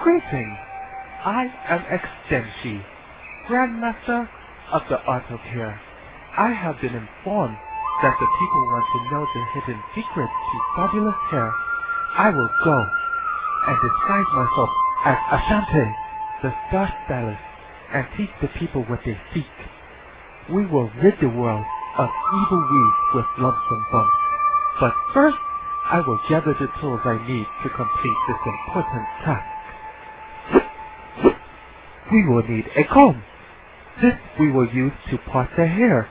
Greetings. I am Extenshi, Grandmaster of the Art of Hair. I have been informed that the people want to know the hidden secret to fabulous hair. I will go and disguise myself as Ashante, the star stylist, and teach the people what they seek. We will rid the world of evil weeds with lumps and bumps. But first, I will gather the tools I need to complete this important task. We will need a comb. This we will use to part the hair.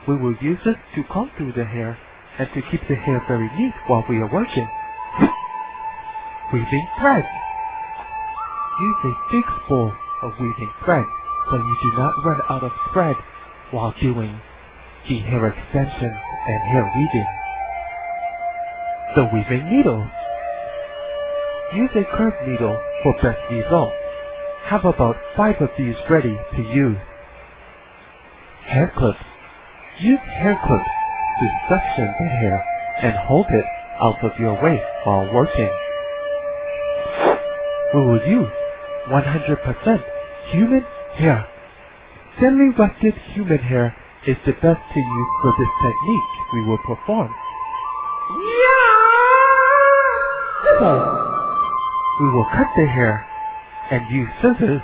We will use this to comb through the hair and to keep the hair very neat while we are working. Weaving thread. Use a big spool of weaving thread so you do not run out of thread while doing the hair extension and hair weaving. The weaving needle. Use a curved needle for best results. Have about 5 of these ready to use. Hair clips. Use hair clips to section the hair and hold it out of your waist while working. We will use 100% human hair. Semi-wefted human hair is the best to use for this technique we will perform. We will cut the hair and use scissors.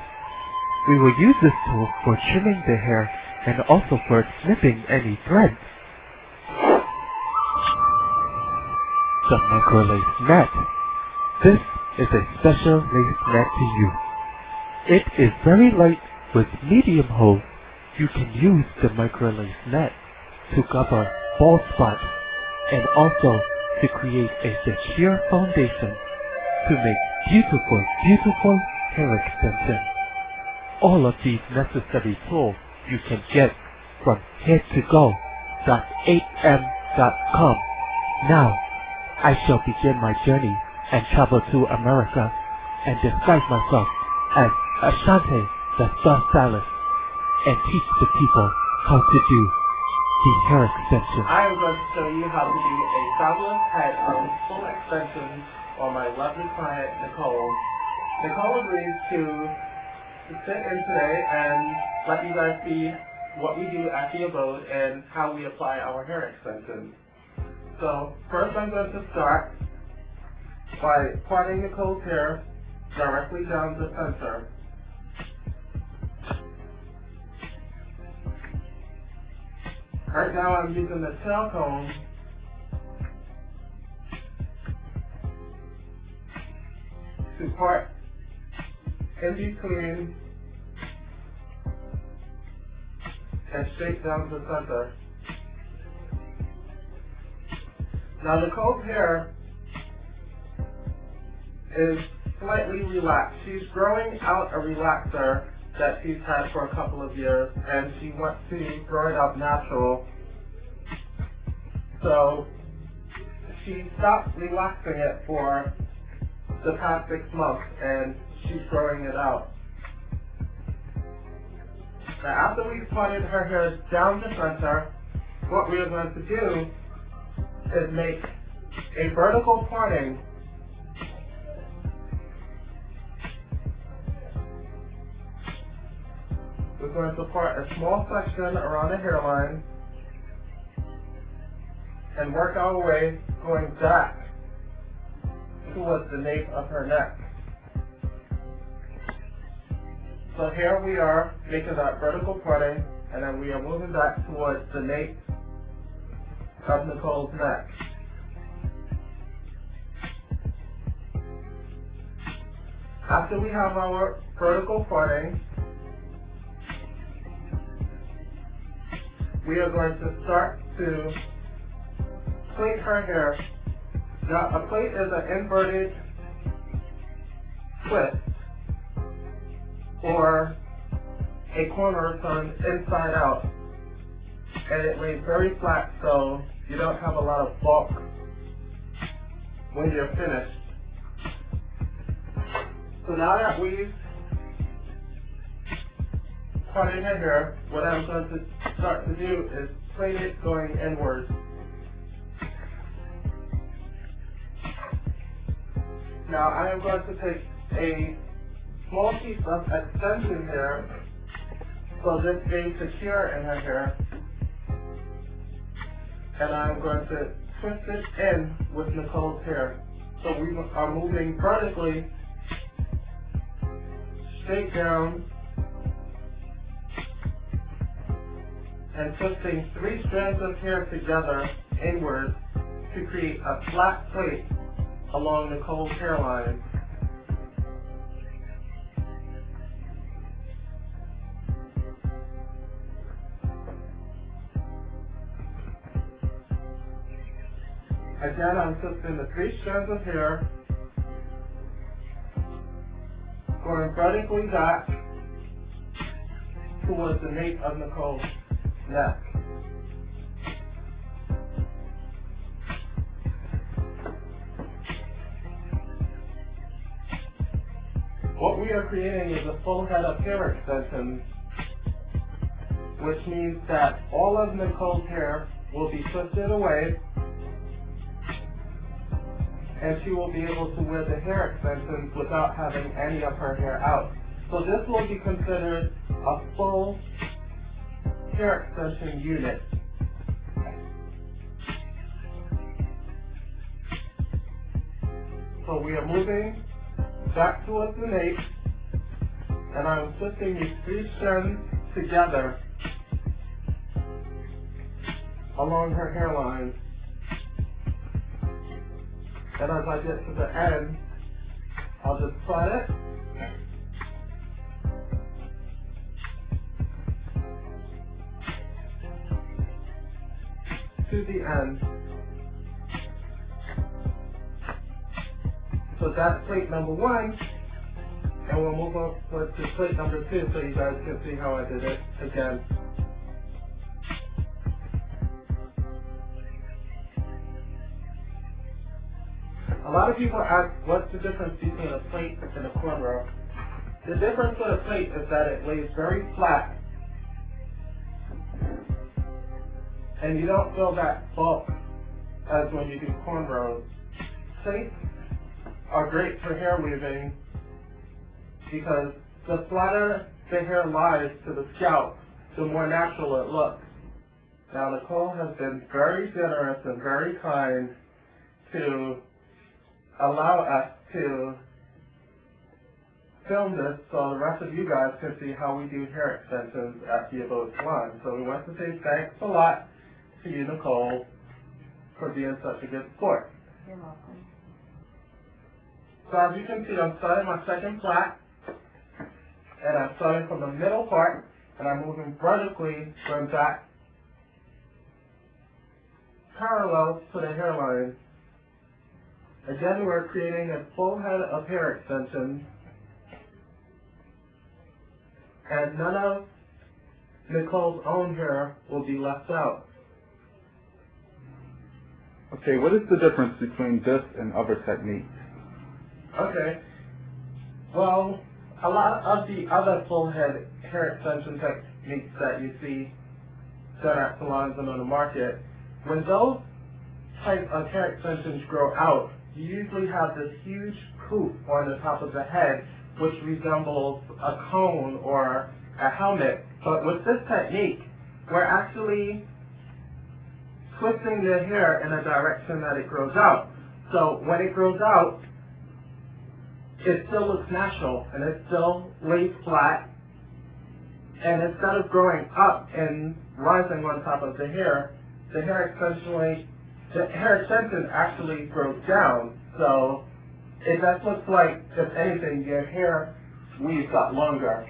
We will use this tool for trimming the hair and also for snipping any threads. The microlace net. This is a special lace net to use. It is very light with medium hold. You can use the microlace net to cover bald spots and also to create a secure foundation to make beautiful hair extension. All of these necessary tools you can get from headtogo.8m.com. Now, I shall begin my journey and travel to America and disguise myself as Ashante, the star stylist, and teach the people how to do the hair extension. I am going to show you how to do a fabulous head of full extensions on my lovely client, Nicole. Nicole agrees to sit in today and let you guys see what we do at the abode and how we apply our hair extensions. So first I'm going to start by parting Nicole's hair directly down the center. Right now I'm using the tail comb to part in between and straight down the center. Now Nicole's hair is slightly relaxed. She's growing out a relaxer that she's had for a couple of years, and she wants to grow it out natural. So she stopped relaxing it for the past 6 months, and she's growing it out. Now after we've parted her hair down the center, what we are going to do is make a vertical parting . We're going to part a small section around the hairline and work our way going back towards the nape of her neck. So here we are making that vertical parting, and then we are moving back towards the nape of Nicole's neck. After we have our vertical parting, we are going to start to plait her hair. Now a plait is an inverted twist or a corner turned inside out, and it lays very flat so you don't have a lot of bulk when you're finished. So now that we've parted her hair, what I'm going to start to do is plait it going inwards. Now I am going to take a small piece of extension here, so this stays secure in her hair. And I'm going to twist it in with Nicole's hair. So we are moving vertically, straight down, and twisting 3 strands of hair together inward to create a flat plate along Nicole's hairline. Again, I'm twisting the 3 strands of hair, going vertically back towards the nape of Nicole's neck. What we are creating is a full head of hair extensions, which means that all of Nicole's hair will be twisted away, and she will be able to wear the hair extensions without having any of her hair out. So this will be considered a full hair extension unit. So we are moving back towards the nape, and I'm twisting these 3 strands together along her hairline. And as I get to the end, I'll just slide it. To the end. So that's plate number 1, and we'll move over to plate number 2 so you guys can see how I did it again. A lot of people ask, what's the difference between a plate and a cornrow? The difference with a plate is that it lays very flat, and you don't feel that bulk as when you do cornrows. Plates are great for hair weaving because the flatter the hair lies to the scalp, the more natural it looks. Now, Nicole has been very generous and very kind to allow us to film this so the rest of you guys can see how we do hair extensions at the Abode Salon. So we want to say thanks a lot to you, Nicole, for being such a good sport. You're welcome. So as you can see, I'm starting my second flat, and I'm starting from the middle part, and I'm moving vertically going back parallel to the hairline. Again, we're creating a full head of hair extensions, and none of Nicole's own hair will be left out. Okay, what is the difference between this and other techniques? Okay, well, a lot of the other full head hair extension techniques that you see done at salons and on the market, when those type of hair extensions grow out, you usually have this huge poof on the top of the head, which resembles a cone or a helmet. But with this technique, we're actually twisting the hair in a direction that it grows out. So when it grows out, it still looks natural, and it still lays flat. And instead of growing up and rising on top of the hair extension actually grows down. So it just looks like, if anything, your hair weave got longer.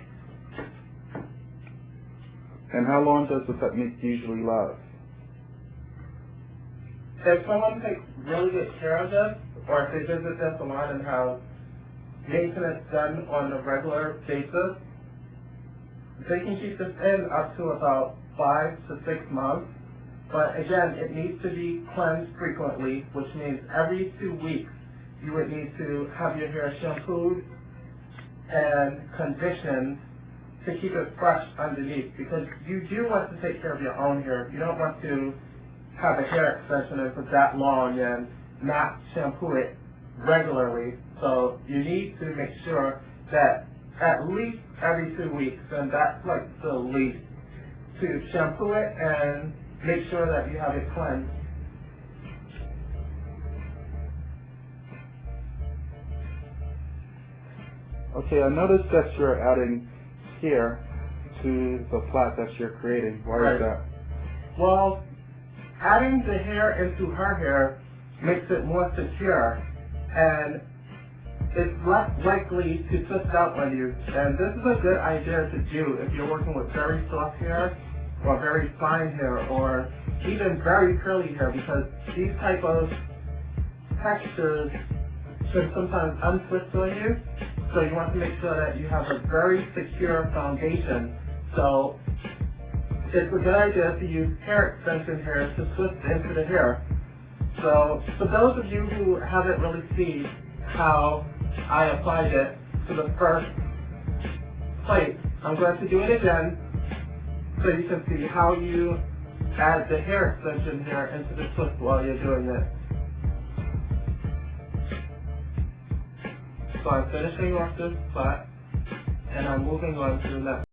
And how long does the technique usually last? If someone takes really good care of this, or if they visit the salon and have maintenance done on a regular basis, they can keep this in up to about 5 to 6 months. But again, it needs to be cleansed frequently, which means every 2 weeks you would need to have your hair shampooed and conditioned to keep it fresh underneath, because you do want to take care of your own hair. You don't want to have a hair extension in for that long and not shampoo it regularly. So you need to make sure that at least every 2 weeks, and that's like the least, to shampoo it and make sure that you have it cleansed. Okay, I noticed that you're adding hair to the plait that you're creating. Why is that? Well, adding the hair into her hair makes it more secure, and it's less likely to twist out on you. And this is a good idea to do if you're working with very soft hair, or very fine hair, or even very curly hair, because these type of textures can sometimes untwist on you. So you want to make sure that you have a very secure foundation. So it's a good idea to use hair extension hair to twist into the hair. So for those of you who haven't really seen how I applied it to the first plate, I'm going to do it again so you can see how you add the hair extension hair into the twist while you're doing it. So I'm finishing off this spot, and I'm moving on to the next.